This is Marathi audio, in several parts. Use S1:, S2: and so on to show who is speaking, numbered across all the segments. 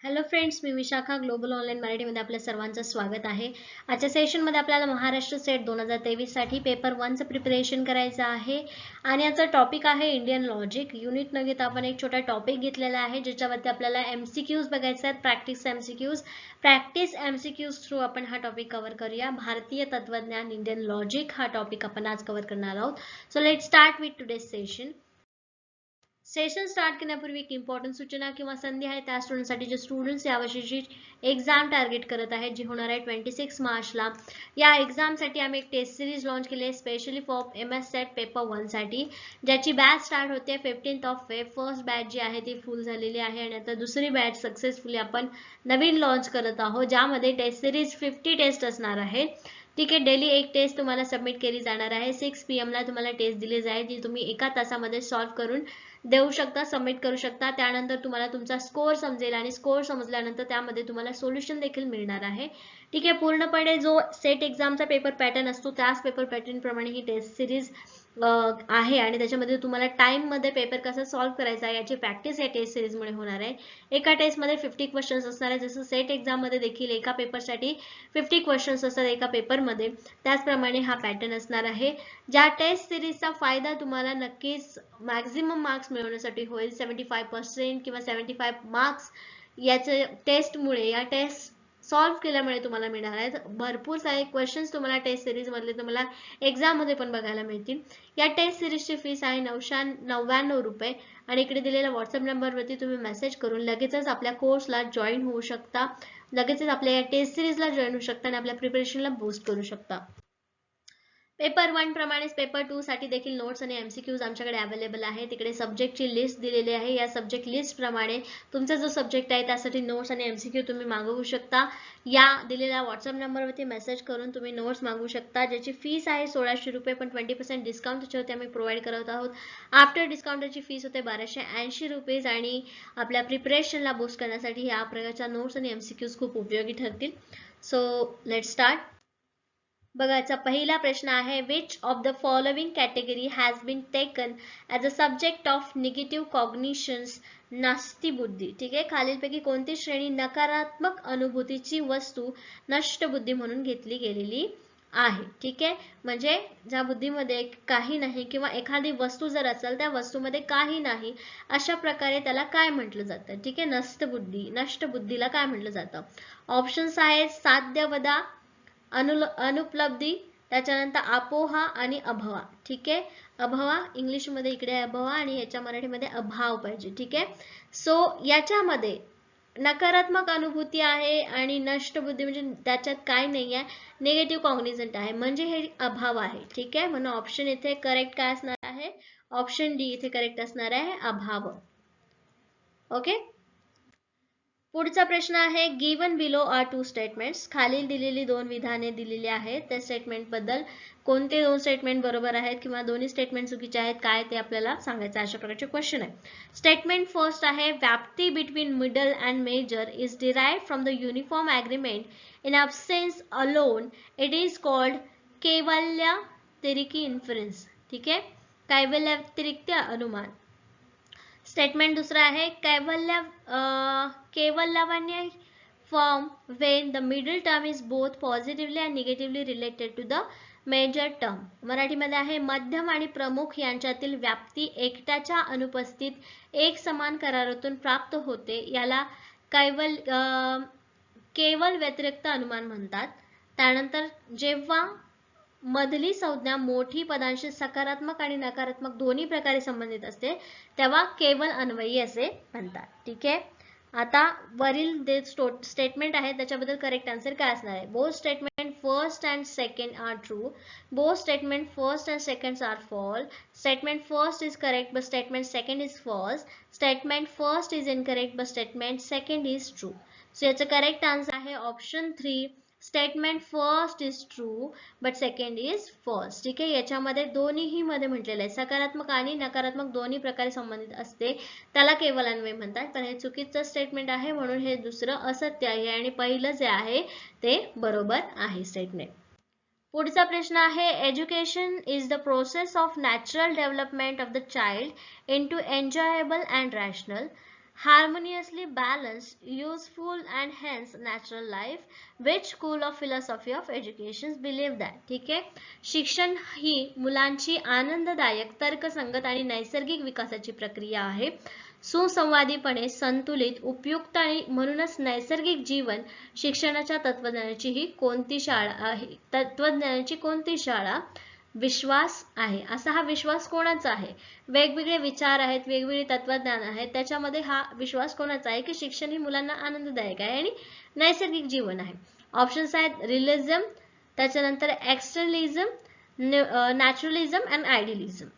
S1: हॅलो फ्रेंड्स, मी विशाखा ग्लोबल ऑनलाईन मराठीमध्ये आपल्या सर्वांचं स्वागत आहे. आजच्या सेशनमध्ये आपल्याला महाराष्ट्र स्टेट 2023 साठी पेपर 1 चं प्रिपरेशन करायचं आहे आणि याचा टॉपिक आहे इंडियन लॉजिक. युनिट न घेता आपण एक छोटा टॉपिक घेतलेला आहे ज्याच्यावरती आपल्याला एमसीक्यूज बघायचे आहेत, प्रॅक्टिस एमसीक्यूज थ्रू आपण हा टॉपिक कव्हर करूया. भारतीय तत्वज्ञान इंडियन लॉजिक हा टॉपिक आपण आज कव्हर करणार आहोत. So let start with today's session. Session start करण्यापूर्वी एक इम्पॉर्टंट सूचना किंवा संधी आहे त्या स्टुडंटसाठी जे स्टुडंट्स यावर्षीची एक्झाम टार्गेट करत आहेत, जी होणार आहे 26 मार्चला. या एक्झामसाठी आम्ही एक टेस्ट सिरीज लॉन्च केली आहे specially for MS set paper 1 साठी, ज्याची बॅच स्टार्ट होते 15 फेब. फर्स्ट बॅच जी आहे ती फुल झालेली आहे आणि आता दुसरी बॅच सक्सेसफुली आपण नवीन लॉन्च करत आहोत, ज्यामध्ये टेस्ट सिरीज 50 टेस्ट असणार आहे. ठीक आहे, डेली एक टेस्ट तुम्हाला सबमिट केली जाणार आहे. 6 PM ला तुम्हाला टेस्ट दिली जाईल, जी तुम्ही एका तासामध्ये सॉल्व्ह करून देऊ शकता, सबमिट करू शकता. त्यानंतर तुम्हाला तुमचा स्कोअर समजेल आणि स्कोअर समजल्यानंतर त्यामध्ये तुम्हाला सोल्युशन देखील मिळणार आहे. ठीक आहे, पूर्णपणे जो सेट एक्झामचा पेपर पॅटर्न असतो त्याच पेपर पॅटर्न प्रमाणे ही टेस्ट सिरीज आहे आणि त्याच्यामध्ये तुम्हाला टाइम मध्ये पेपर कसा सॉल्व्ह करायचा याची प्रॅक्टिस या टेस्ट सिरीज मध्ये होणार आहे. एका टेस्ट मध्ये 50 क्वेश्चन्स असणार आहे, जसं सेट एक्झाम मध्ये देखील एका पेपरसाठी 50 क्वेश्चन्स असतात एका पेपरमध्ये, त्याचप्रमाणे हा पॅटर्न असणार आहे. ज्या टेस्ट सिरीजचा फायदा तुम्हाला नक्कीच मॅक्झिमम मार्क्स मिळवण्यासाठी होईल. 75% किंवा 75 मार्क्स याचे टेस्टमुळे, या टेस्ट सॉल्व्ह केल्यामुळे तुम्हाला मिळणार आहेत. भरपूर सारे क्वेश्चन्स तुम्हाला टेस्ट सिरीज मधले तुम्हाला एक्झाम मध्ये पण बघायला मिळतील. या टेस्ट सिरीजची फीस आहे 999 रुपये आणि इकडे दिलेल्या व्हॉट्सअप नंबरवरती तुम्ही मेसेज करून लगेचच आपल्या कोर्सला जॉईन होऊ शकता, लगेचच आपल्या या टेस्ट सिरीजला जॉईन होऊ शकता आणि आपल्या प्रिपरेशनला बूस्ट करू शकता. पेपर 1 प्रमाणेच पेपर 2 साठी देखील नोट्स आणि एमसीक्यूज आमच्याकडे अवेलेबल आहे. तिकडे सब्जेक्टची लिस्ट दिलेली आहे. या सब्जेक्ट लिस्ट प्रमाणे तुमचा जो सब्जेक्ट आहे त्यासाठी नोट्स आणि एमसीक्यू तुम्ही मागवू शकता. या दिलेल्या व्हॉट्सअप नंबरवरती मेसेज करून तुम्ही नोट्स मागवू शकता, ज्याची फीस आहे 1600 रुपये, पण 20% डिस्काउंट त्याच्यावरती आम्ही प्रोव्हाइड करत आहोत. आफ्टर डिस्काउंटची फीस होते 1280 रुपये आणि आपल्या प्रिपरेशनला बूस्ट करण्यासाठी या प्रकारच्या नोट्स आणि एमसीक्यूज खूप उपयोगी ठरतील. So let start. बघायचा पहिला प्रश्न आहे, which of the following category has been taken as a subject of negative cognitions नास्ती बुद्धी. ठीक आहे, खालीलपैकी कोणती श्रेणी नकारात्मक अनुभूतीची वस्तू नष्ट बुद्धी म्हणून घेतली गेलेली आहे. ठीक आहे, म्हणजे ज्या बुद्धीमध्ये काही नाही किंवा एखादी वस्तू जर असेल त्या वस्तूमध्ये काही नाही अशा प्रकारे त्याला काय म्हटलं जातं. ठीक आहे, नष्ट बुद्धीला काय म्हटलं जातं. ऑप्शन्स आहेत साध्यवदा, अनुपलब्धी, त्याच्यानंतर अपोहा आणि अभवा. ठीक आहे, अभवा इंग्लिश मध्ये इकडे अभवा आणि याच्या मराठीमध्ये अभाव पाहिजे. ठीक आहे, सो याच्यामध्ये नकारात्मक अनुभूती आहे आणि नष्ट बुद्धी म्हणजे त्याच्यात काय नाही आहे, निगेटिव्ह कॉग्निझंट आहे, म्हणजे हे अभाव आहे. ठीक आहे, म्हणून ऑप्शन इथे करेक्ट काय असणार आहे, ऑप्शन डी इथे करेक्ट असणार आहे, अभाव. ओके, पुढचा प्रश्न आहे, given below are two statements. खालील दिलेली दोन विधाने दिलेली आहेत, त्या स्टेटमेंट बद्दल कोणते दोन स्टेटमेंट बरोबर आहेत किंवा दोन्ही स्टेटमेंट चुकीचे आहेत काय ते आपल्याला सांगायचं. अशा प्रकारचे क्वेश्चन आहे. स्टेटमेंट फर्स्ट आहे, व्याप्ती between middle and major is derived from the uniform agreement in absence alone it is called कैवल्यातिरिकी इन्फरन्स. ठीक आहे, कैवल्यातिरिक्त अनुमान. स्टेटमेंट दूसरा है, कैवल्यवान्य form when the middle term is both positively and negatively related to the major term. मराठीमध्ये आहे, मध्यम आणि प्रमुख यांच्यातील व्याप्ती एकट्याच्या अनुपस्थित एक समान करारातून प्राप्त होते, याला केवल व्यतिरिक्त अनुमान म्हणतात. त्यानंतर जेव्हा मधली संज्ञा मोठी पदांशी सकारात्मक आणि नकारात्मक दोन्ही प्रकारे संबंधित असते तेव्हा केवल अन्वयी असे म्हणतात. ठीक आहे, आता वरील जे स्टेटमेंट आहे त्याच्याबद्दल करेक्ट आन्सर काय असणार आहे. Both statement first and second are true, both statement first and second are false, statement first is correct but statement second is false, statement first is incorrect but statement second is true. So याचं करेक्ट आन्सर आहे option 3, statement first is true but second is false. ठीक आहे, याच्यामध्ये दोन्हीही मध्ये म्हटलेलं आहे सकारात्मक आणि नकारात्मक दोन्ही प्रकारे संबंधित असते, त्याला केवल अन्वय म्हणतात. पण हे चुकीचं स्टेटमेंट आहे म्हणून हे दुसरं असत्य आहे आणि पहिलं जे आहे ते बरोबर आहे स्टेटमेंट. पुढचा प्रश्न आहे, education is the process of natural development of the child into enjoyable and rational. harmoniously balanced, useful and hence natural life. Which school of philosophy of education believe that? ठीक आहे, शिक्षण ही मुलांची आनंददायक, तर्कसंगत आणि नैसर्गिक विकासाची प्रक्रिया आहे. सुसंवादीपणे संतुलित, उपयुक्त आणि म्हणूनच नैसर्गिक जीवन शिक्षणाच्या तत्वज्ञानाची ही कोणती शाळा आहे? तत्वज्ञानाची कोणती शाळा? विश्वास आहे. असा हा विश्वास कोणाचा आहे? वेगवेगळे विचार आहेत, वेगवेगळे तत्वज्ञान आहेत, त्याच्यामध्ये हा विश्वास कोणाचा आहे की शिक्षण ही मुलांना आनंददायक आहे आणि नैसर्गिक जीवन आहे. ऑप्शन्स आहेत रिअलिझम, त्याच्यानंतर एक्सटर्नलिझम, नॅचरलिझम अँड आयडियलिझम.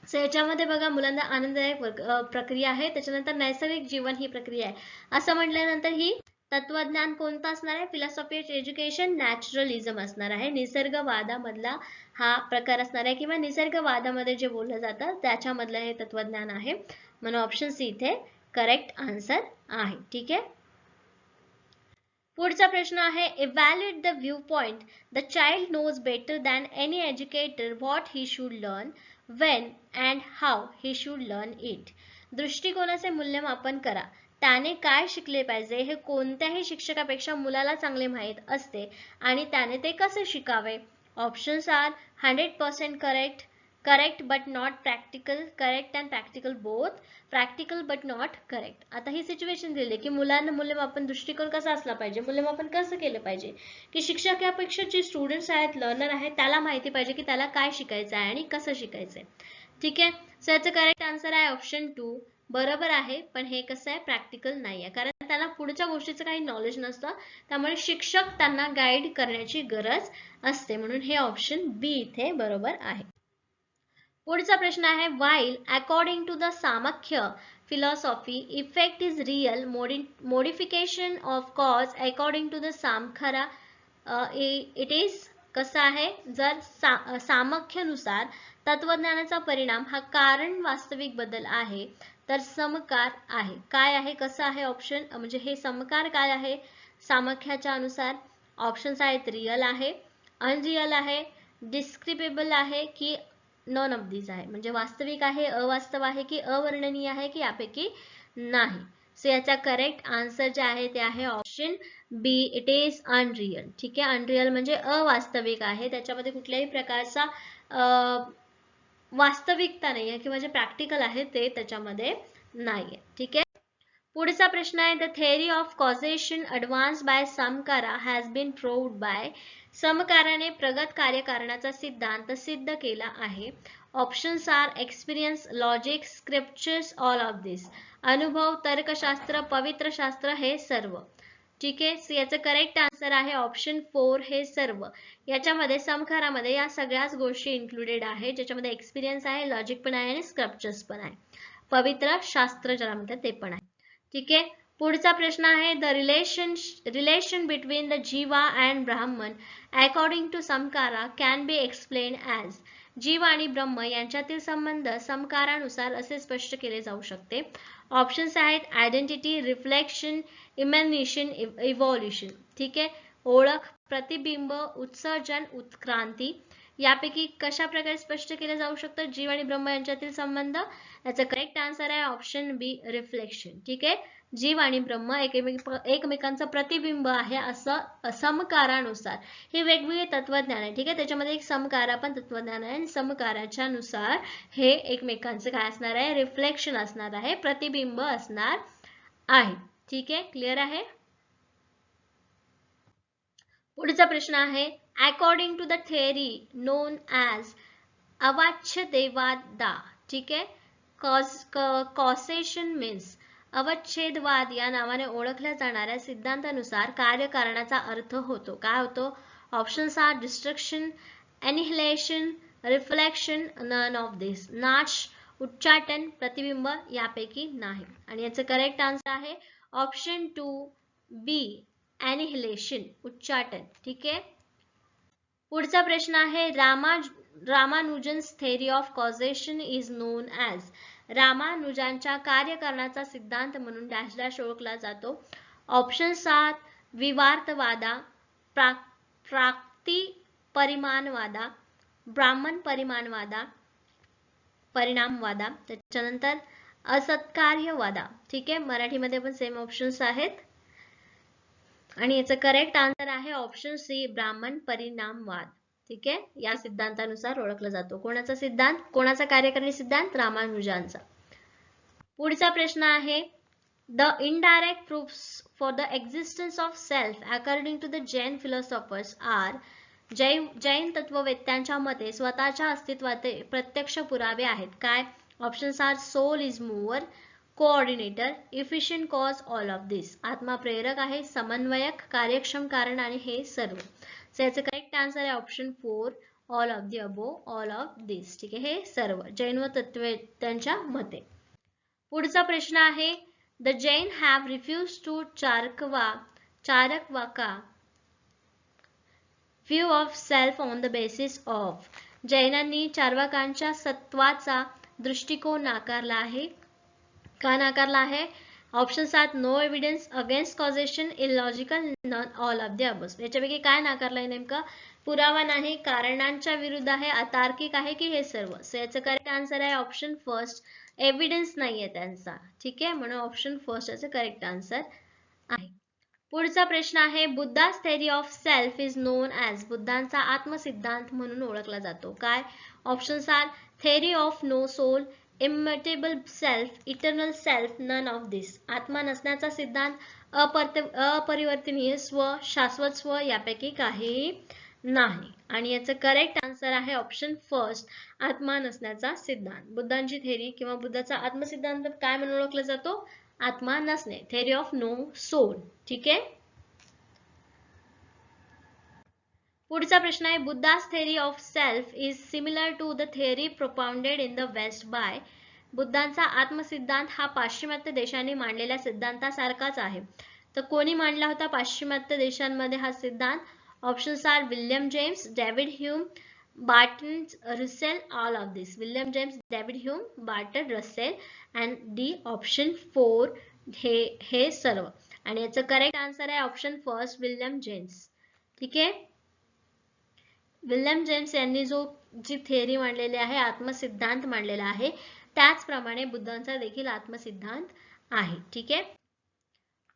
S1: सो याच्यामध्ये बघा मुलांना आनंददायक प्रक्रिया आहे, त्याच्यानंतर नैसर्गिक जीवन ही प्रक्रिया आहे. असं म्हटल्यानंतर ही तत्वज्ञान कोणतं असणार आहे? फिलॉसॉफी ऑफ एज्युकेशन नॅचरलिझम असणार आहे. निसर्गवादामधला हा प्रकार असणार आहे किंवा निसर्गवादामध्ये जे बोललं जातं त्याच्यामधलं हे तत्वज्ञान आहे. म्हणून ऑप्शन सी इथे करेक्ट आन्सर आहे. ठीक आहे. पुढचा प्रश्न आहे evaluate the view point. The child knows better than any educator what he should learn, when and how he should learn it. दृष्टिकोनाचे मूल्यमापन करा. त्याने काय शिकले पाहिजे हे कोणत्याही शिक्षकापेक्षा मुलाला चांगले माहीत असते आणि त्याने ते कसे शिकावे. Options are 100% correct, correct but not practical, correct and practical both, practical but not correct. आता ही सिच्युएशन दिली की मुलांना मूल्यमापन दृष्टिकोन कसा असला पाहिजे, मूल्यमापन कसं केलं पाहिजे की शिक्षकापेक्षा जे स्टुडंट्स आहेत, लर्नर आहेत, त्याला माहिती पाहिजे की त्याला काय शिकायचं आहे आणि कसं शिकायचंय. ठीक आहे. सो याचं करेक्ट आन्सर आहे ऑप्शन 2. बरोबर आहे, पण हे कसं आहे प्रॅक्टिकल नाही आहे, कारण त्याला पुढच्या गोष्टीचं काही नॉलेज नसतं, त्यामुळे शिक्षक त्यांना गाईड करण्याची गरज असते. म्हणून हे ऑप्शन बी इथे बरोबर आहे. पुढचा प्रश्न आहे while according to the Samakya philosophy effect is real, modification of cause according to the Samkhara it is कसा आहे, जर सामख्यानुसार तत्वज्ञानाचा परिणाम हा कारण वास्तविक बदल आहे तर समकार आहे. काय आहे, कसं आहे ऑप्शन, म्हणजे हे समकार काय आहे सामख्याच्या अनुसार. ऑप्शन्स आहेत रिअल आहे, अनरिअल आहे, डिस्क्रिपेबल आहे की नॉन ऑफ दिस आहे. म्हणजे वास्तविक आहे, अवास्तव आहे की अवर्णनीय आहे की यापैकी नाही. सो याचा करेक्ट आन्सर जे आहे ते आहे option B, it is unreal. ठीक आहे. अनरिअल म्हणजे अवास्तविक आहे, त्याच्यामध्ये कुठल्याही प्रकारचा वास्तविकता नाही आहे किंवा जे प्रॅक्टिकल आहे ते त्याच्यामध्ये नाहीये. ठीक आहे. पुढचा प्रश्न आहे the theory of causation advance by Shankara has been proved by. समकाराने प्रगत कार्यकारणाचा सिद्धांत सिद्ध केला आहे. Options are experience, logic, scriptures, all of this. अनुभव, तर्कशास्त्र, पवित्र शास्त्र हे सर्व. ठीक आहे. सो याचं करेक्ट आन्सर आहे ऑप्शन 4 हे सर्व. याच्यामध्ये समकारामध्ये या सगळ्याच गोष्टी इन्क्लुडेड आहे, ज्याच्यामध्ये एक्सपिरियन्स आहे, लॉजिक पण आहे आणि स्क्रिप्चर्स पण आहे, पवित्र शास्त्र ज्याला म्हणतात ते पण आहे. ठीक आहे. पुढचा प्रश्न आहे the relation between the jiva and Brahman according to Shankara can be explain as. जीव आणि ब्रह्म यांच्यातील संबंध समकारानुसार असे स्पष्ट केले जाऊ शकते. ऑप्शन्स आहेत आयडेंटिटी, रिफ्लेक्शन, इमॅनिशन, इव्हॉल्युशन. ठीक आहे. ओळख, प्रतिबिंब, उत्सर्जन, उत्क्रांती यापैकी कशा प्रकारे स्पष्ट केले जाऊ शकतं जीव आणि ब्रह्म यांच्यातील संबंध. याचा करेक्ट आन्सर आहे ऑप्शन बी, रिफ्लेक्शन. ठीक आहे. जीव आणि ब्रह्म एकमेकांचं प्रतिबिंब आहे असं समकारानुसार. हे वेगवेगळे तत्वज्ञान आहे. ठीक आहे. त्याच्यामध्ये एक समकारा पण तत्वज्ञान आहे आणि समकाराच्या नुसार हे एकमेकांचं काय असणार आहे, रिफ्लेक्शन असणार आहे, प्रतिबिंब असणार आहे. ठीक आहे. क्लिअर आहे. पुढचा प्रश्न आहे according to the theory known as अवाच्छदेवादा. ठीक आहे. कॉसेशन मीन्स अवच्छेदवाद या नावाने ओळखल्या जाणाऱ्या सिद्धांतानुसार कार्यकारणाचा अर्थ होतो. काय होतो. Options are destruction, annihilation, reflection, none of this. नाश, उच्चाटन, प्रतिबिंब यापैकी नाही. आणि याचं करेक्ट आन्सर आहे ऑप्शन 2 बी, एनिहिलेशन, उच्चाटन. ठीक आहे. पुढचा प्रश्न आहे Ramanujan's theory of causation is known as. रामानुजांच्या कार्यकारणाचा सिद्धांत म्हणून डॅश डॅश ओळखला जातो. ऑप्शन्स आर विवार्थवादा, प्राक्ती परिमाणवादा, ब्राह्मण परिमाणवादा, परिणामवादा, त्याच्यानंतर असत्कार्यवादा. ठीक आहे, मराठीमध्ये पण सेम ऑप्शन्स आहेत आणि याचं करेक्ट आन्सर आहे ऑप्शन सी, ब्राह्मण परिणामवाद. ठीक आहे, या सिद्धांतानुसार ओळखला जातो. कोणाचा सिद्धांत, कोणाचा कार्यकारिणी सिद्धांत? रामानुजांचा. पुढचा प्रश्न आहे, the indirect proofs for the existence of self according to the Jain philosophers are, Jain तत्ववेत्यांच्या मते स्वतःच्या अस्तित्वाचे प्रत्यक्ष पुरावे आहेत. काय? Options are soul is mover, coordinator, efficient cause, all of this. आत्मा प्रेरक आहे, समन्वयक, कार्यक्षम कारण आणि हे सर्व. सो याचं करेक्ट आन्सर आहे option 4, all of the above, all of this. ठीक आहे, हे सर्व जैन व तत्ववेत्यांच्या मते. पुढचा प्रश्न आहे, the Jain have refused to Charakvaka view of self on the basis of. जैनांनी चार्वाकांच्या सत्वाचा दृष्टिकोन नाकारला आहे. का नाकारला आहे? Options are no evidence, against causation, illogical, none, all of the above. याच्यापैकी काय नाकारलंय नेमका? पुरावा नाही, कारणांच्या विरुद्ध आहे, अतार्किक आहे की हे सर्व. सो याचं करेक्ट आन्सर आहे ऑप्शन फर्स्ट, एव्हिडन्स नाहीये त्यांचा. ठीक आहे, म्हणून ऑप्शन फर्स्ट याचं करेक्ट आन्सर आहे. पुढचा प्रश्न आहे, Buddha's theory of self is known as. बुद्धांचा आत्मसिद्धांत म्हणून ओळखला जातो. काय? Options are theory of no soul, immutable self, eternal self, none of this. आत्मा नसण्याचा सिद्धांत, अपरिवर्तनीय स्व, शाश्वत स्व, यापैकी काहीही नाही. आणि याचं करेक्ट आन्सर आहे ऑप्शन फर्स्ट, आत्मा नसण्याचा सिद्धांत. बुद्धांची थेअरी किंवा बुद्धाचा आत्मसिद्धांत काय म्हणून ओळखला जातो? आत्मा नसणे, थेअरी ऑफ नो सोल. ठीक आहे. पुढचा प्रश्न आहे, Buddha's theory of self is similar to the theory propounded in the west by. बुद्धांचा आत्मसिद्धांत हा पाश्चिमात्य देशांनी मांडलेल्या सिद्धांतासारखाच आहे. तर कोणी मांडला होता पाश्चिमात्य देशांमध्ये हा सिद्धांत? Options are William James, David Hume, Bertrand Russell, all of this. William James, David Hume, Bertrand Russell and D option 4 हे सर्व. आणि याचं करेक्ट आन्सर आहे ऑप्शन फर्स्ट, विल्यम जेम्स. ठीक आहे, विल्यम जेम्स यांनी जी थेअरी मांडलेली आहे, आत्मसिद्धांत मांडलेला आहे, त्याचप्रमाणे बुद्धांचा देखील आत्मसिद्धांत आहे. ठीक आहे.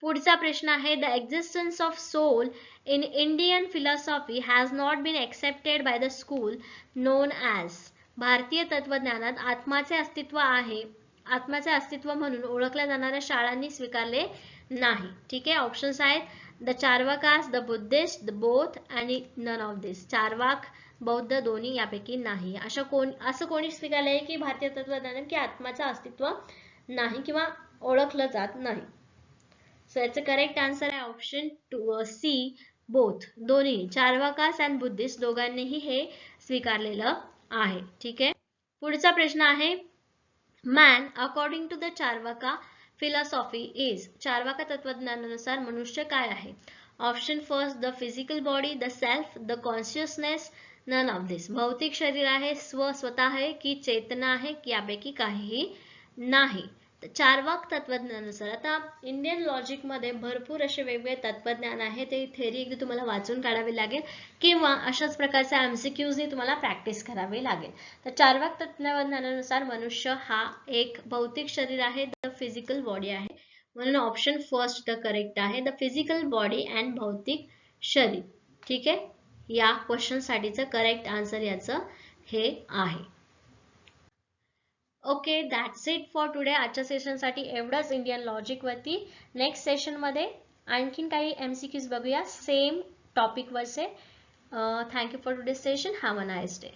S1: पुढचा प्रश्न आहे, the existence of soul in Indian philosophy has not been accepted by the school known as. भारतीय तत्वज्ञानात आत्माचे अस्तित्व आहे, आत्माचे अस्तित्व म्हणून ओळखल्या जाणाऱ्या शाळांनी स्वीकारले नाही. ठीक आहे, ऑप्शन्स आहेत the Charvakas, the buddhist, the both आणि नन ऑफ दिस. चार्वाक, बौद्ध, दोन्ही यापैकी नाही. असं कोणी स्वीकारले की भारतीय तत्वज्ञानात की आत्माचं अस्तित्व नाही किंवा ओळखलं जात नाही. सो याचं करेक्ट आन्सर आहे ऑप्शन सी, बोथ. दोन्ही चार्वाकास अँड बुद्धिस्ट दोघांनीही हे स्वीकारलेलं आहे. ठीक आहे. पुढचा प्रश्न आहे, man according to the Charvaka philosophy is. Charvaka तत्वज्ञानानुसार मनुष्य काय आहे? Option first, the physical body, the self, the consciousness, none of this. भौतिक शरीर आहे, स्वतः आहे की चेतना आहे की यापैकी काहीही नाही. चार्वाक तत्वज्ञानानुसार, आता इंडियन लॉजिक मध्ये भरपूर असे वेगवेगळे तत्वज्ञान आहे, ते थेअरी एकदा तुम्हाला वाचून काढावी लागेल किंवा अशाच प्रकारच्या एमसीक्यूज तुम्हाला प्रॅक्टिस करावी लागेल. तर चार्वाक तत्वज्ञानानुसार मनुष्य हा एक भौतिक शरीर आहे, द फिजिकल बॉडी आहे, म्हणून ऑप्शन फर्स्ट द करेक्ट आहे, द फिजिकल बॉडी अँड भौतिक शरीर. ठीक आहे, या क्वेश्चन साठीचं करेक्ट आन्सर याचं हे आहे. Okay, that's it for today. आजच्या सेशनसाठी एवढंच इंडियन लॉजिक वरती. नेक्स्ट सेशन मध्ये आणखीन काही एमसीक्यूज बघूया सेम टॉपिक वरचे. Thank you for today session. Have a nice day.